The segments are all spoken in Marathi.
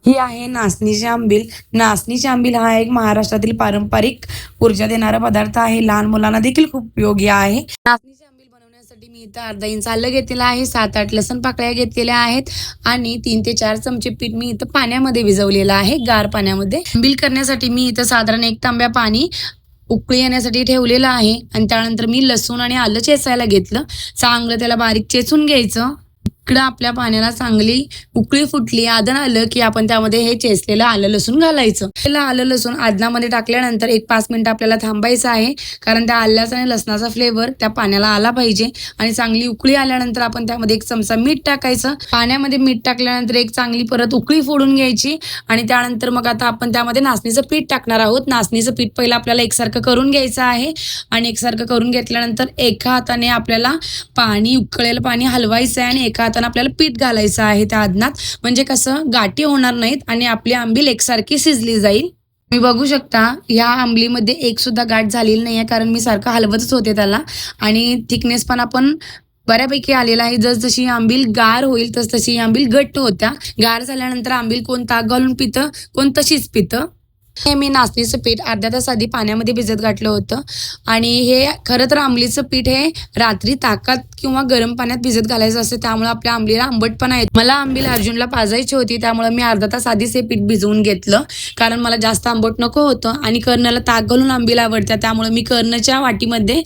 ही आहे नाचणीची आंबील. नाचणीची आंबील हा एक महाराष्ट्रातील पारंपरिक ऊर्जा देणारा पदार्थ आहे. लहान मुलांना देखील खूप उपयोगी आहे. नाचणीची आंबील बनवण्यासाठी मी इथं अर्धा इंच आलं घेतलेलं आहे, 7-8 लसूण पाकळ्या घेतलेल्या आहेत आणि 3 ते 4 चमचे पीठ मी इथं पाण्यामध्ये भिजवलेलं आहे, गार पाण्यामध्ये. आंबील करण्यासाठी मी इथं साधारण 1 तांब्या पाणी उकळी येण्यासाठी ठेवलेलं आहे आणि त्यानंतर मी लसूण आणि आलं चेचायला घेतलं. चांगलं त्याला बारीक चेचून घ्यायचं. इकडं आपल्या पाण्याला चांगली उकळी फुटली, आदन आलं की आपण त्यामध्ये हे चेचलेलं आलं लसूण घालायचं. आलं लसूण आदनामध्ये टाकल्यानंतर 1-5 मिनिटं आपल्याला थांबायचं आहे, कारण त्या आल्याचा आणि लसणाचा फ्लेवर त्या पाण्याला आला पाहिजे. आणि चांगली उकळी आल्यानंतर आपण त्यामध्ये 1 चमचा मीठ टाकायचं. पाण्यामध्ये मीठ टाकल्यानंतर एक चांगली परत उकळी फोडून घ्यायची आणि त्यानंतर मग आता आपण त्यामध्ये नाचणीचं पीठ टाकणार आहोत. नाचणीचं पीठ पहिलं आपल्याला एकसारखं करून घ्यायचं आहे आणि एकसारखं करून घेतल्यानंतर एका हाताने आपल्याला उकळलेलं पाणी हलवायचं आहे आणि एका हाताने आपल्याला पीठ घालायचं आहे त्या आदनात, म्हणजे कसं गाठी होणार नाहीत आणि आपली आंबील एकसारखी शिजली जाईल. मी बघू शकता या आंबलीमध्ये एक सुद्धा गाठ झालेली नाही आहे, कारण मी सारखं हलवतच होते त्याला आणि थिकनेस पण आपण बऱ्यापैकी आलेला आहे. जसजशी आंबील गार होईल तसतशी आंबील घट्ट होत्या. गार झाल्यानंतर आंबील कोण ताक घालून पितं, कोण तशीच पितं. हे मी नाचणीचं पीठ अर्ध्या तास आधी पाण्यामध्ये भिजत घातलं होतं आणि हे खरं तर आंबलीचं पीठ हे रात्री ताकात किंवा गरम पाण्यात भिजत घालायचं असतं, त्यामुळे आपल्या आंबलीला आंबटपणा येतो. मला आंबील अर्जुनला पाजायची होती, त्यामुळे मी अर्धा तास आधीच हे पीठ भिजवून घेतलं, कारण मला जास्त आंबट नको होतं आणि कर्णाला ताक घालून आंबील आवडतं, त्यामुळे मी कर्णाच्या वाटीमध्ये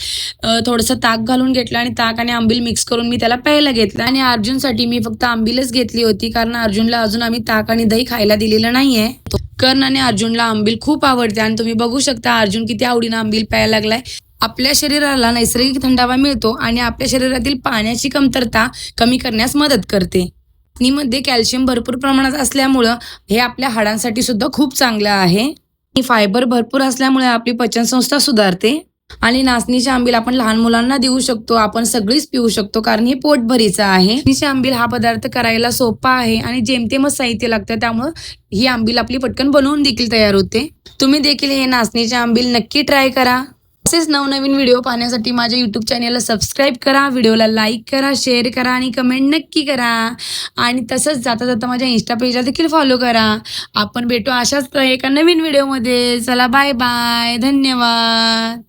थोडंसं ताक घालून घेतलं आणि ताक आणि आंबील मिक्स करून मी त्याला प्यायला घेतलं. आणि अर्जुनसाठी मी फक्त आंबीलच घेतली होती, कारण अर्जुनला अजून आम्ही ताक आणि दही खायला दिलेलं नाहीये. कर्ण आणि अर्जुनला आंबील खूप आवडते आणि तुम्ही बघू शकता अर्जुन किती आवडीनं आंबील प्यायला लागलाय. आपल्या शरीराला नैसर्गिक थंडावा मिळतो आणि आपल्या शरीरातील पाण्याची कमतरता कमी करण्यास मदत करते. मध्ये कॅल्शियम भरपूर प्रमाणात असल्यामुळं हे आपल्या हाडांसाठी सुद्धा खूप चांगलं आहे. फायबर भरपूर असल्यामुळे आपली पचनसंस्था सुधारते आणि नाचणीची आंबील आपण लहान मुलांना देऊ शकतो, आपण सगळीच पिऊ शकतो, कारण हे पोटभरीचं आहे. नाचणीची आंबील हा पदार्थ करायला सोपा आहे आणि जेमतेमच साहित्य लागतं, त्यामुळं ही आंबील आपली पटकन बनवून देखील तयार होते. तुम्ही देखील हे नाचणीची आंबील नक्की ट्राय करा. असेच नवनवीन व्हिडिओ पाहण्यासाठी माझ्या यूट्यूब चॅनेलला सबस्क्राईब करा, व्हिडिओला लाईक करा, शेअर करा आणि कमेंट नक्की करा. आणि तसंच जाता जाता माझ्या इंस्टा पेजला देखील फॉलो करा. आपण भेटू अशाच एका नवीन व्हिडिओमध्ये. चला बाय बाय, धन्यवाद.